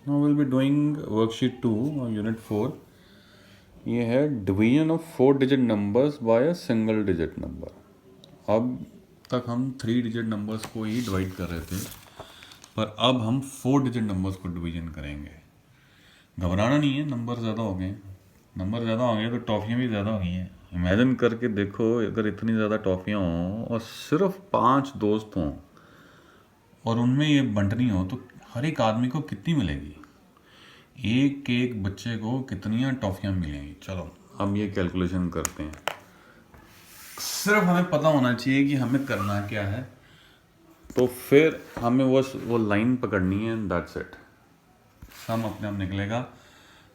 Now we'll be doing worksheet 2 unit 4. ये है division of 4 digit numbers by a single digit number. अब तक हम 3 डिजिट नंबर्स को ही डिवाइड कर रहे थे, पर अब हम 4 डिजिट नंबर्स को डिवीजन करेंगे. घबराना नहीं है, नंबर ज़्यादा हो गए. नंबर ज़्यादा हो गए तो टॉफ़ियाँ भी ज़्यादा हो गई हैं. इमेजिन करके देखो, अगर इतनी ज़्यादा टॉफ़ियाँ हों और सिर्फ 5 दोस्त हों और उनमें ये बंटनी हो, तो हर एक आदमी को कितनी मिलेगी? एक एक बच्चे को कितनी टॉफ़ियाँ मिलेंगी? चलो हम ये कैलकुलेशन करते हैं. सिर्फ हमें पता होना चाहिए कि हमें करना क्या है, तो फिर हमें वो लाइन पकड़नी है. That's it. सम अपने आप निकलेगा.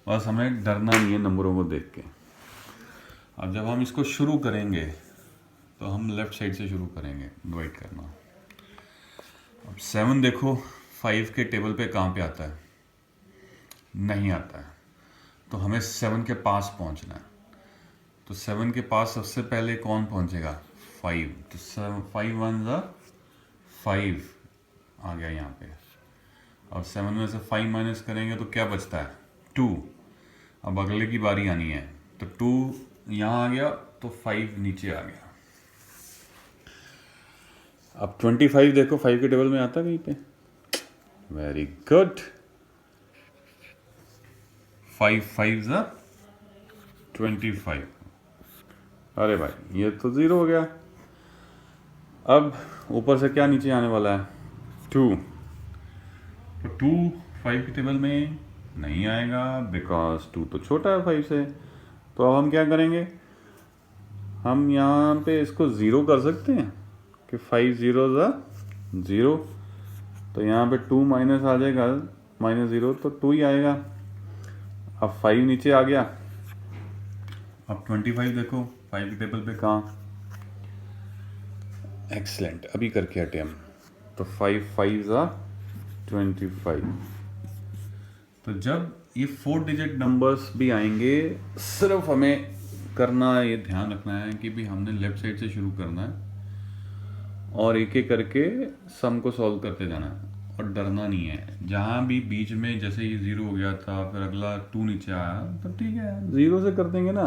बस हमें डरना नहीं है नंबरों को देख के. अब जब हम इसको शुरू करेंगे तो हम लेफ़्ट साइड से शुरू करेंगे डिवाइड करना. अब 7 देखो 5 के टेबल पे कहाँ पे आता है? नहीं आता है. तो हमें 7 के पास पहुंचना है. तो 7 के पास सबसे पहले कौन पहुंचेगा? 5. तो 5 1 ज़ा 5 आ गया यहाँ पे. अब 7 में से 5 माइनस करेंगे तो क्या बचता है? 2. अब अगले की बारी आनी है, तो 2 यहाँ आ गया तो 5 नीचे आ गया. अब 25 देखो 5 के टेबल में आता है कहीं पे? Very good. 5 5 ज़ा 25. अरे भाई ये तो 0 हो गया. अब ऊपर से क्या नीचे आने वाला है? 2. तो 2 5 के टेबल में नहीं आएगा, बिकॉज 2 तो छोटा है 5 से. तो अब हम क्या करेंगे? हम यहाँ पे इसको 0 कर सकते हैं कि 5 0 ज़ा 0. तो यहाँ पे 2 माइनस आ जाएगा, -0 तो 2 ही आएगा. अब 5 नीचे आ गया. अब 25 देखो 5 के टेबल पे कहाँ? एक्सलेंट. अभी करके हटे हम. तो 5 5 ज़ा 25. तो जब ये 4 डिजिट नंबर्स भी आएंगे, सिर्फ हमें करना ये ध्यान रखना है कि भी हमने लेफ्ट साइड से शुरू करना है और एक एक करके सम को सॉल्व करते जाना है और डरना नहीं है. जहाँ भी बीच में जैसे ये 0 हो गया था, फिर अगला 2 नीचे आया, तो ठीक है 0 से कर देंगे ना.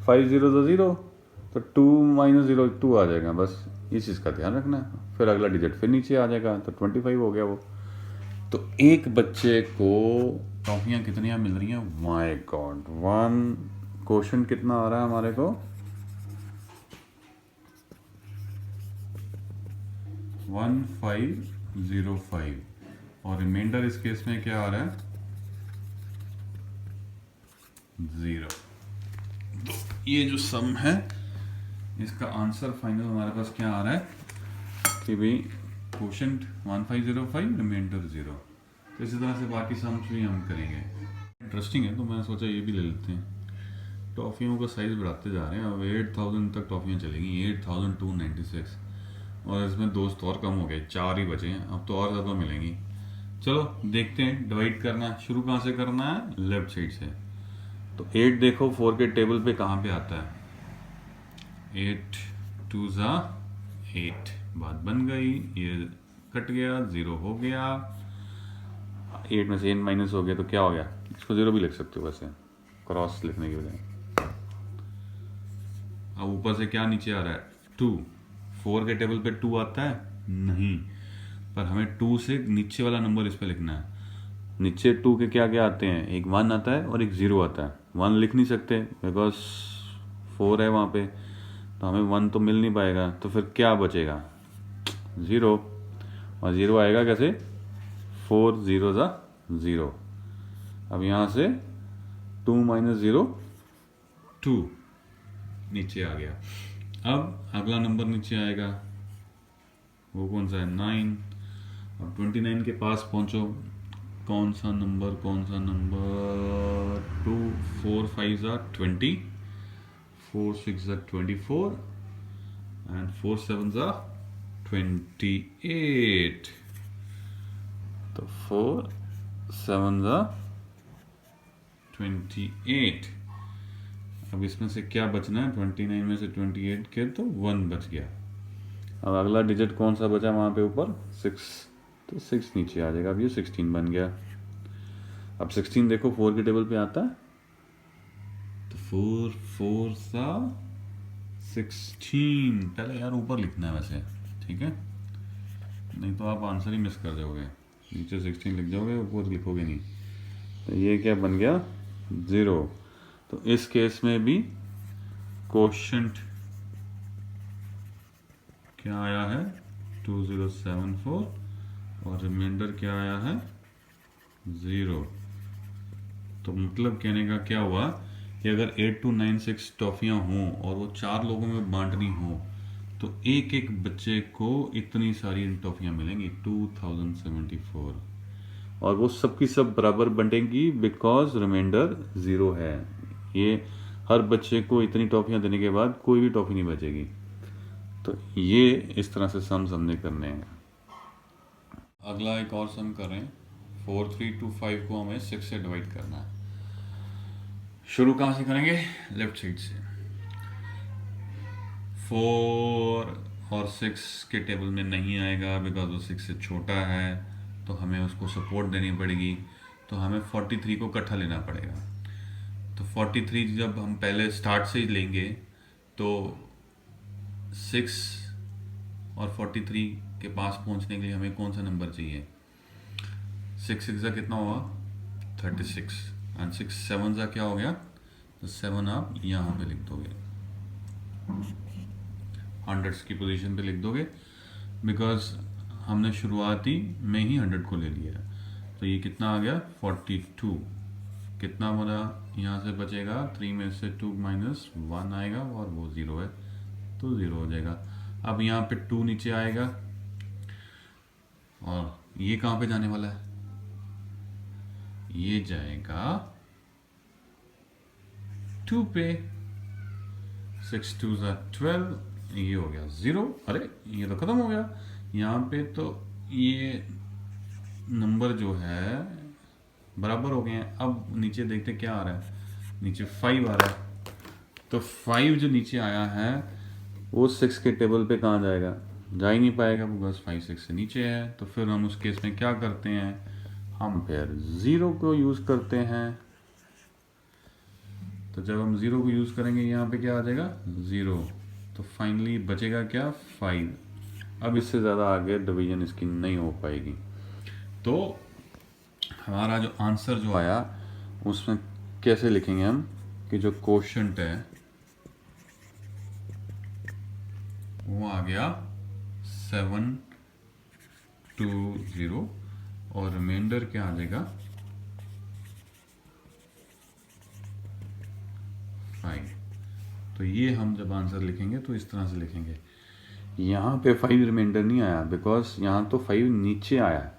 5 0 ज़ा 0, तो 2 माइनस 0 2 आ जाएगा. बस इस चीज़ का ध्यान रखना है. फिर अगला डिजिट फिर नीचे आ जाएगा, तो 25 हो गया वो. तो एक बच्चे को टॉफियाँ कितनी मिल रही हैं? My God. 1 क्वेश्चन कितना आ रहा है हमारे को? 1505. और रिमाइंडर इस केस में क्या आ रहा है? 0. तो ये जो सम है, इसका आंसर फाइनल हमारे पास क्या आ रहा है कि भाई क्वोशंट 1505, रिमाइंडर 0. तो इसी तरह से बाकी सम्स भी हम करेंगे. इंटरेस्टिंग है, तो मैंने सोचा ये भी ले लेते हैं. टॉफ़ियों का साइज़ बढ़ाते जा रहे हैं. अब 8000 तक टॉफ़ियाँ चलेंगी. 8296. और इसमें दोस्त और कम हो गए, 4 ही बचे हैं. अब तो और ज़्यादा मिलेंगी. चलो देखते हैं. डिवाइड करना शुरू कहाँ से करना है? लेफ्ट साइड से. तो 8 देखो 4 के टेबल पे कहाँ पे आता है? 8 2 ज़ा 8. बात बन गई. ये कट गया, 0 हो गया. 8 में से 8 माइनस हो गया तो क्या हो गया? इसको 0 भी लिख सकते हो वैसे, क्रॉस लिखने की बजाय. अब ऊपर से क्या नीचे आ रहा है? 2. 4 के टेबल पे 2 आता है? नहीं. पर हमें 2 से नीचे वाला नंबर इस पे लिखना है. नीचे 2 के क्या क्या आते हैं? एक 1 आता है और एक 0 आता है. 1 लिख नहीं सकते बिकॉज 4 है वहाँ पे, तो हमें 1 तो मिल नहीं पाएगा. तो फिर क्या बचेगा? 0. और 0 आएगा कैसे? 4 0 ज़ा 0. अब यहाँ से 2 माइनस 0 2 नीचे आ गया. अब अगला नंबर नीचे आएगा, वो कौन सा है? 9. अब 29 के पास पहुंचो. कौन सा नंबर? 2 4 5 ज़ा 20. 4 6 ज़ा 24. एंड 4 7 ज़ा 28. तो 4 7 ज़ा 28. अब इसमें से क्या बचना है? 29 में से 28 के तो 1 बच गया. अब अगला डिजिट कौन सा बचा वहाँ पे ऊपर? 6. तो 6 नीचे आ जाएगा. अब ये 16 बन गया. अब 16 देखो 4 के टेबल पे आता है, तो 4 4 सा 16। पहले यार ऊपर लिखना है वैसे, ठीक है, नहीं तो आप आंसर ही मिस कर जाओगे, नीचे 16 लिख जाओगे, ऊपर लिखोगे नहीं। तो ये क्या बन गया 0। तो इस केस में भी कोशेंट क्या आया है 2074 और रिमाइंडर क्या आया है 0। तो मतलब कहने का क्या हुआ कि अगर 8296 टॉफियाँ हों और वो 4 लोगों में बांटनी हो तो एक एक बच्चे को इतनी सारी टॉफियाँ मिलेंगी 2074, और वो सब की सब बराबर बंटेंगी बिकॉज रिमाइंडर 0 है। ये हर बच्चे को इतनी टॉफियाँ देने के बाद कोई भी टॉफी नहीं बचेगी। तो ये इस तरह से सम हमने करने हैं। अगला एक और सम कर रहे हैं, 4325 को हमें 6 से डिवाइड करना है। शुरू कहाँ से करेंगे, लेफ्ट साइड से। 4 और 6 के टेबल में नहीं आएगा बिकॉज वो 6 से छोटा है, तो हमें उसको सपोर्ट देनी पड़ेगी, तो हमें 43 को इकट्ठा लेना पड़ेगा। तो 43 जब हम पहले स्टार्ट से ही लेंगे तो 6 और 43 के पास पहुंचने के लिए हमें कौन सा नंबर चाहिए, 6 6 का कितना हुआ 36 एंड 6 7 का क्या हो गया, तो 7 आप यहाँ पे लिख दोगे, हंड्रेड्स की पोजीशन पे लिख दोगे बिकॉज हमने शुरुआती में ही 100 को ले लिया है। तो ये कितना आ गया 42, कितना बना यहाँ से बचेगा 3 में से 2 माइनस 1 आएगा और वो 0 है, तो 0 हो जाएगा। अब यहाँ पे 2 नीचे आएगा और ये कहाँ पे जाने वाला है, ये जाएगा 2 पे, 6 2 12, ये हो गया 0। अरे ये तो खत्म हो गया यहाँ पे, तो ये नंबर जो है बराबर हो गए हैं। अब नीचे देखते क्या आ रहा है, नीचे 5 आ रहा है, तो 5 जो नीचे आया है वो 6 के टेबल पे कहाँ जाएगा, जा ही नहीं पाएगा बिकॉज 5 6 से नीचे है। तो फिर हम उस केस में क्या करते हैं, हम फिर 0 को यूज़ करते हैं। तो जब हम 0 को यूज़ करेंगे यहाँ पे क्या आ जाएगा 0, तो फाइनली बचेगा क्या 5। अब इससे ज़्यादा आगे डिवीजन इसकी नहीं हो पाएगी। तो हमारा जो आंसर जो आया उसमें कैसे लिखेंगे हम कि जो कोशेंट है वो आ गया 720 और रिमाइंडर क्या आ जाएगा 5। तो ये हम जब आंसर लिखेंगे तो इस तरह से लिखेंगे, यहाँ पे 5 रिमाइंडर नहीं आया बिकॉज यहाँ तो 5 नीचे आया है।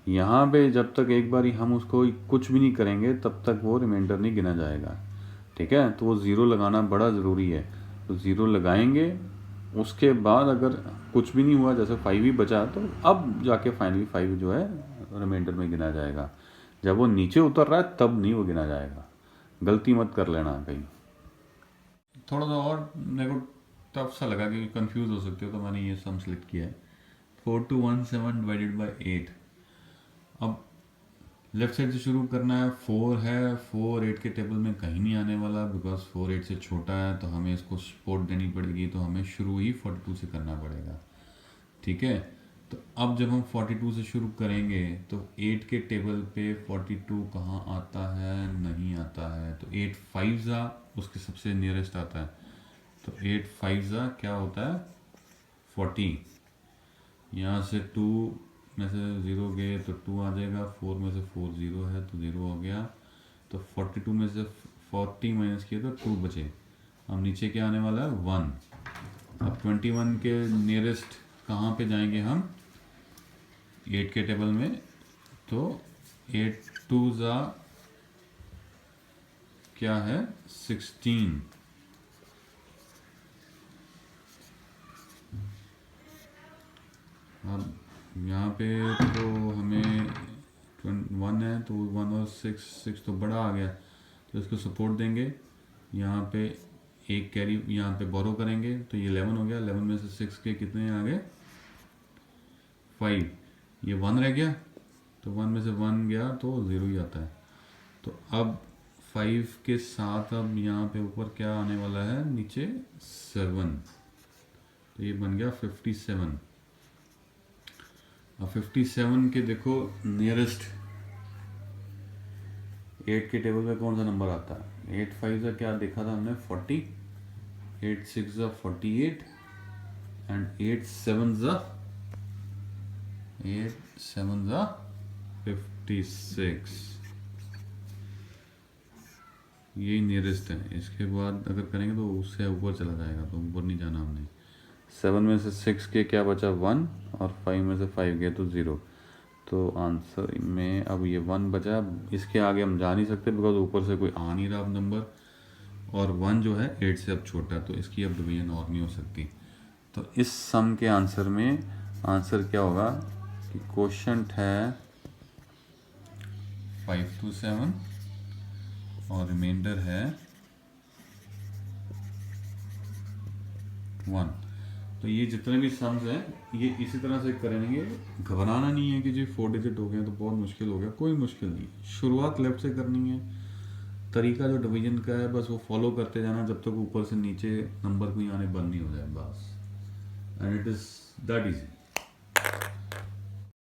यहाँ पे जब तक एक बार हम उसको कुछ भी नहीं करेंगे तब तक वो रिमाइंडर नहीं गिना जाएगा, ठीक है। तो वो 0 लगाना बड़ा ज़रूरी है, तो 0 लगाएंगे, उसके बाद अगर कुछ भी नहीं हुआ जैसे 5 ही बचा तो अब जाके फाइनली 5 जो है रिमाइंडर में गिना जाएगा। जब वो नीचे उतर रहा है तब नहीं वो गिना जाएगा, गलती मत कर लेना कहीं। थोड़ा सा और मेरे को टफ सा लगा कि कंफ्यूज हो सकते हो, तो मैंने ये सम सेलेक्ट किया है 4217 डिवाइडेड बाय 8। अब लेफ्ट साइड से शुरू करना है, 4 है, 4 8 के टेबल में कहीं नहीं आने वाला बिकॉज 4 8 से छोटा है, तो हमें इसको सपोर्ट देनी पड़ेगी, तो हमें शुरू ही 42 से करना पड़ेगा, ठीक है। तो अब जब हम 42 से शुरू करेंगे तो 8 के टेबल पे 42 कहाँ आता है, नहीं आता है, तो 8 5 उसके सबसे नियरेस्ट आता है, तो 8 5 क्या होता है 40, यहाँ से 2 में से 0 गए तो 2 आ जाएगा, 4 में से 4 0 है तो 0 हो गया, तो 42 में से 40 माइनस किया तो 2 बचे। अब नीचे क्या आने वाला है 1। अब 21 के नियरेस्ट कहाँ पे जाएंगे हम 8 के टेबल में, तो 8 2 क्या है 16। अब यहाँ पे तो हमें 1 है, तो 1 और 6 तो बड़ा आ गया, तो इसको सपोर्ट देंगे, यहाँ पे एक कैरी यहाँ पे बोरो करेंगे, तो ये 11 हो गया, 11 में से 6 के कितने आ गए 5, ये 1 रह गया, तो 1 में से 1 गया तो 0 ही आता है। तो अब 5 के साथ अब यहाँ पे ऊपर क्या आने वाला है, नीचे 7, तो ये बन गया 57। अब 57 के देखो नियरेस्ट 8 के टेबल पे कौन सा नंबर आता है, 8 5 का क्या देखा था हमने 40, 8 6 जा 48 एंड 8 7 जा 56। यही नियरेस्ट है। इसके बाद अगर करेंगे तो उससे ऊपर चला जाएगा, तो ऊपर नहीं जाना हमने। 7 में से 6 के क्या बचा 1 और 5 में से 5 गए तो 0। तो आंसर में अब ये 1 बचा। इसके आगे हम जा नहीं सकते बिकॉज ऊपर से कोई आ नहीं रहा अब नंबर, और 1 जो है 8 से अब छोटा, तो इसकी अब डिवीजन और नहीं हो सकती। तो इस सम के आंसर में आंसर क्या होगा कि क्वोशंट है 5 to 7 और रिमाइंडर है 1। तो ये जितने भी सम्स हैं ये इसी तरह से करेंगे। घबराना नहीं है कि जी 4 डिजिट हो गए तो बहुत मुश्किल हो गया, कोई मुश्किल नहीं। शुरुआत लेफ्ट से करनी है, तरीका जो डिवीजन का है बस वो फॉलो करते जाना जब तक ऊपर से नीचे नंबर कोई आने बंद नहीं हो जाए बस, and it is that easy.